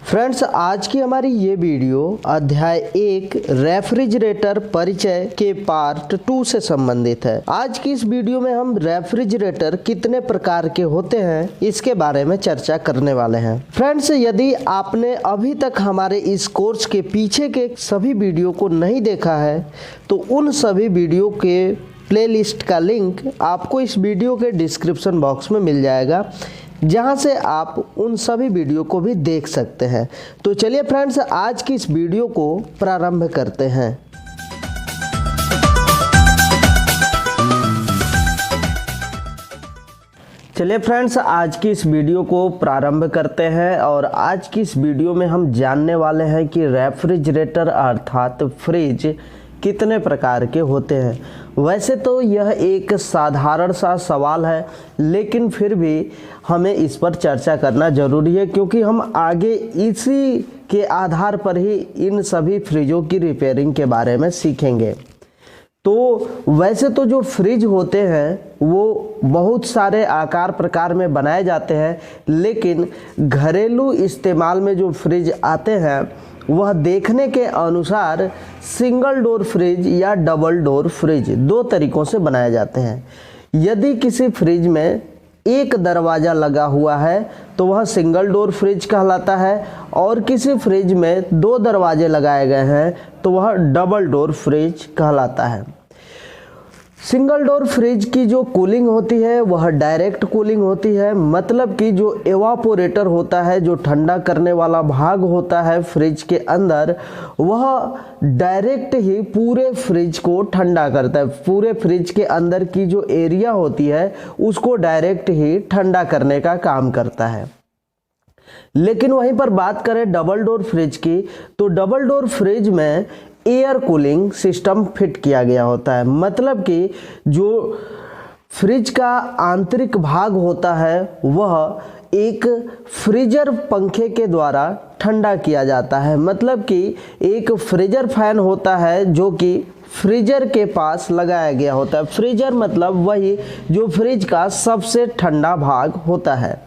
Friends, आज की हमारी ये वीडियो अध्याय 1 रेफ्रिजरेटर परिचय के पार्ट 2 से संबंधित है। आज की इस वीडियो में हम रेफ्रिजरेटर कितने प्रकार के होते हैं इसके बारे में चर्चा करने वाले हैं। फ्रेंड्स, यदि आपने अभी तक हमारे इस कोर्स के पीछे के सभी वीडियो को नहीं देखा है तो उन सभी वीडियो के प्लेलिस्ट का लिंक आपको इस वीडियो के डिस्क्रिप्शन बॉक्स में मिल जाएगा, जहां से आप उन सभी वीडियो को भी देख सकते हैं। तो चलिए फ्रेंड्स, आज की इस वीडियो को प्रारंभ करते हैं। चलिए फ्रेंड्स, आज की इस वीडियो को प्रारंभ करते हैं और आज की इस वीडियो में हम जानने वाले हैं कि रेफ्रिजरेटर अर्थात फ्रिज कितने प्रकार के होते हैं। वैसे तो यह एक साधारण सा सवाल है, लेकिन फिर भी हमें इस पर चर्चा करना ज़रूरी है, क्योंकि हम आगे इसी के आधार पर ही इन सभी फ्रिजों की रिपेयरिंग के बारे में सीखेंगे। तो वैसे तो जो फ्रिज होते हैं वो बहुत सारे आकार प्रकार में बनाए जाते हैं, लेकिन घरेलू इस्तेमाल में जो फ्रिज आते हैं वह देखने के अनुसार सिंगल डोर फ्रिज या डबल डोर फ्रिज दो तरीकों से बनाए जाते हैं। यदि किसी फ्रिज में एक दरवाज़ा लगा हुआ है तो वह सिंगल डोर फ्रिज कहलाता है, और किसी फ्रिज में दो दरवाजे लगाए गए हैं तो वह डबल डोर फ्रिज कहलाता है। सिंगल डोर फ्रिज की जो कूलिंग होती है वह डायरेक्ट कूलिंग होती है, मतलब कि जो एवापोरेटर होता है, जो ठंडा करने वाला भाग होता है फ्रिज के अंदर, वह डायरेक्ट ही पूरे फ्रिज को ठंडा करता है। पूरे फ्रिज के अंदर की जो एरिया होती है उसको डायरेक्ट ही ठंडा करने का काम करता है। लेकिन वहीं पर बात करें डबल डोर फ्रिज की, तो डबल डोर फ्रिज में एयर कूलिंग सिस्टम फिट किया गया होता है, मतलब कि जो फ्रिज का आंतरिक भाग होता है वह एक फ्रीजर पंखे के द्वारा ठंडा किया जाता है। मतलब कि एक फ्रीजर फैन होता है जो कि फ्रीजर के पास लगाया गया होता है। फ्रीजर मतलब वही जो फ्रिज का सबसे ठंडा भाग होता है।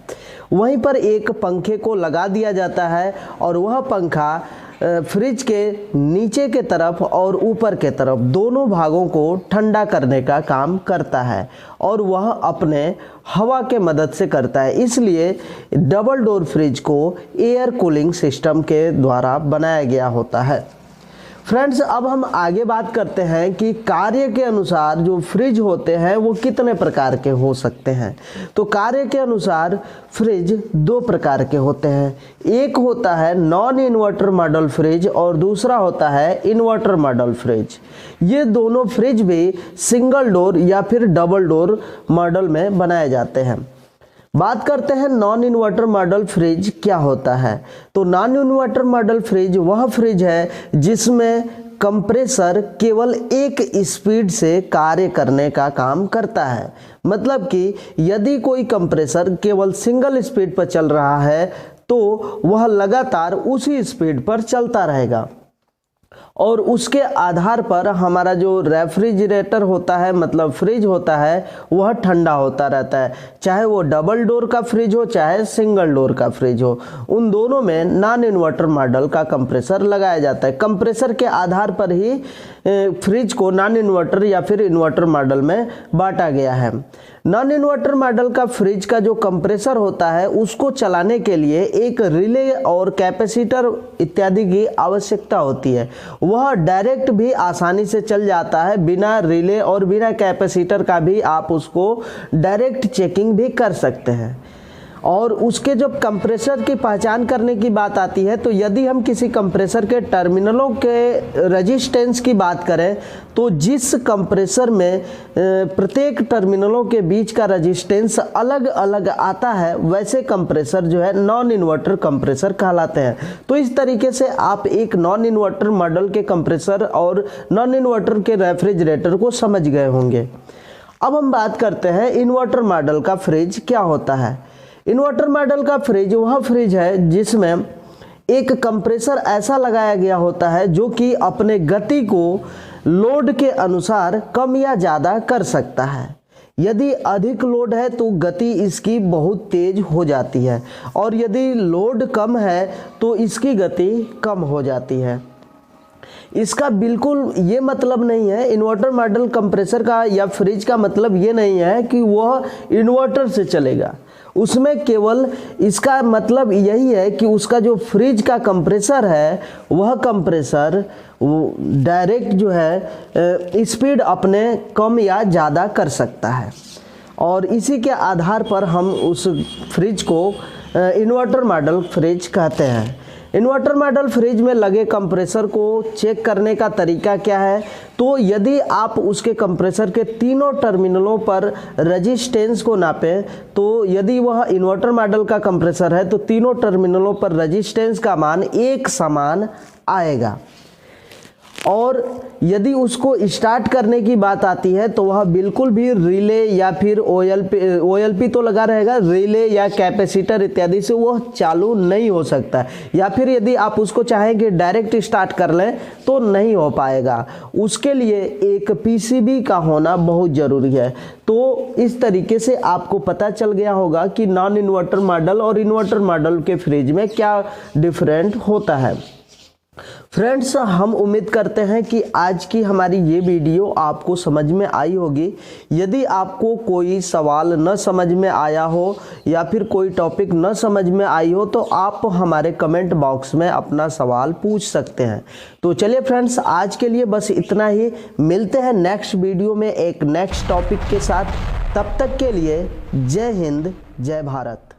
वहीं पर एक पंखे को लगा दिया जाता है और वह पंखा फ्रिज के नीचे के तरफ और ऊपर के तरफ दोनों भागों को ठंडा करने का काम करता है, और वह अपने हवा के मदद से करता है। इसलिए डबल डोर फ्रिज को एयर कूलिंग सिस्टम के द्वारा बनाया गया होता है। फ्रेंड्स, अब हम आगे बात करते हैं कि कार्य के अनुसार जो फ्रिज होते हैं वो कितने प्रकार के हो सकते हैं। तो कार्य के अनुसार फ्रिज दो प्रकार के होते हैं। एक होता है नॉन इन्वर्टर मॉडल फ्रिज और दूसरा होता है इन्वर्टर मॉडल फ्रिज। ये दोनों फ्रिज भी सिंगल डोर या फिर डबल डोर मॉडल में बनाए जाते हैं। बात करते हैं नॉन इन्वर्टर मॉडल फ्रिज क्या होता है। तो नॉन इन्वर्टर मॉडल फ्रिज वह फ्रिज है जिसमें कंप्रेसर केवल एक स्पीड से कार्य करने का काम करता है। मतलब कि यदि कोई कंप्रेसर केवल सिंगल स्पीड पर चल रहा है तो वह लगातार उसी स्पीड पर चलता रहेगा, और उसके आधार पर हमारा जो रेफ्रिजरेटर होता है मतलब फ्रिज होता है वह ठंडा होता रहता है। चाहे वो डबल डोर का फ्रिज हो चाहे सिंगल डोर का फ्रिज हो, उन दोनों में नॉन इन्वर्टर मॉडल का कंप्रेसर लगाया जाता है। कंप्रेसर के आधार पर ही फ्रिज को नॉन इन्वर्टर या फिर इन्वर्टर मॉडल में बांटा गया है। नॉन इन्वर्टर मॉडल का फ्रिज का जो कंप्रेसर होता है उसको चलाने के लिए एक रिले और कैपेसिटर इत्यादि की आवश्यकता होती है। वह डायरेक्ट भी आसानी से चल जाता है, बिना रिले और बिना कैपेसिटर का भी आप उसको डायरेक्ट चेकिंग भी कर सकते हैं। और उसके जब कंप्रेसर की पहचान करने की बात आती है तो यदि हम किसी कंप्रेसर के टर्मिनलों के रेजिस्टेंस की बात करें तो जिस कंप्रेसर में प्रत्येक टर्मिनलों के बीच का रेजिस्टेंस अलग अलग आता है, वैसे कंप्रेसर जो है नॉन इन्वर्टर कंप्रेसर कहलाते हैं। तो इस तरीके से आप एक नॉन इन्वर्टर मॉडल के कंप्रेसर और नॉन इन्वर्टर के रेफ्रिजरेटर को समझ गए होंगे। अब हम बात करते हैं इन्वर्टर मॉडल का फ्रिज क्या होता है। इन्वर्टर मॉडल का फ्रिज वह फ्रिज है जिसमें एक कंप्रेसर ऐसा लगाया गया होता है जो कि अपने गति को लोड के अनुसार कम या ज़्यादा कर सकता है। यदि अधिक लोड है तो गति इसकी बहुत तेज हो जाती है, और यदि लोड कम है तो इसकी गति कम हो जाती है। इसका बिल्कुल ये मतलब नहीं है, इन्वर्टर मॉडल कंप्रेसर का या फ्रिज का मतलब ये नहीं है कि वह इन्वर्टर से चलेगा। उसमें केवल इसका मतलब यही है कि उसका जो फ्रिज का कंप्रेसर है वह कंप्रेसर डायरेक्ट जो है स्पीड अपने कम या ज़्यादा कर सकता है, और इसी के आधार पर हम उस फ्रिज को इन्वर्टर मॉडल फ्रिज कहते हैं। इन्वर्टर मॉडल फ्रिज में लगे कंप्रेसर को चेक करने का तरीका क्या है, तो यदि आप उसके कंप्रेसर के तीनों टर्मिनलों पर रेजिस्टेंस को नापें, तो यदि वह इन्वर्टर मॉडल का कंप्रेसर है तो तीनों टर्मिनलों पर रेजिस्टेंस का मान एक समान आएगा। और यदि उसको स्टार्ट करने की बात आती है तो वह बिल्कुल भी रिले या फिर ओएलपी तो लगा रहेगा, रिले या कैपेसिटर इत्यादि से वह चालू नहीं हो सकता, या फिर यदि आप उसको चाहें कि डायरेक्ट स्टार्ट कर लें तो नहीं हो पाएगा। उसके लिए एक पीसीबी का होना बहुत ज़रूरी है। तो इस तरीके से आपको पता चल गया होगा कि नॉन इन्वर्टर मॉडल और इन्वर्टर मॉडल के फ्रिज में क्या डिफरेंट होता है। फ्रेंड्स, हम उम्मीद करते हैं कि आज की हमारी ये वीडियो आपको समझ में आई होगी। यदि आपको कोई सवाल न समझ में आया हो या फिर कोई टॉपिक न समझ में आई हो तो आप हमारे कमेंट बॉक्स में अपना सवाल पूछ सकते हैं। तो चलिए फ्रेंड्स, आज के लिए बस इतना ही। मिलते हैं नेक्स्ट वीडियो में एक नेक्स्ट टॉपिक के साथ। तब तक के लिए जय हिंद, जय भारत।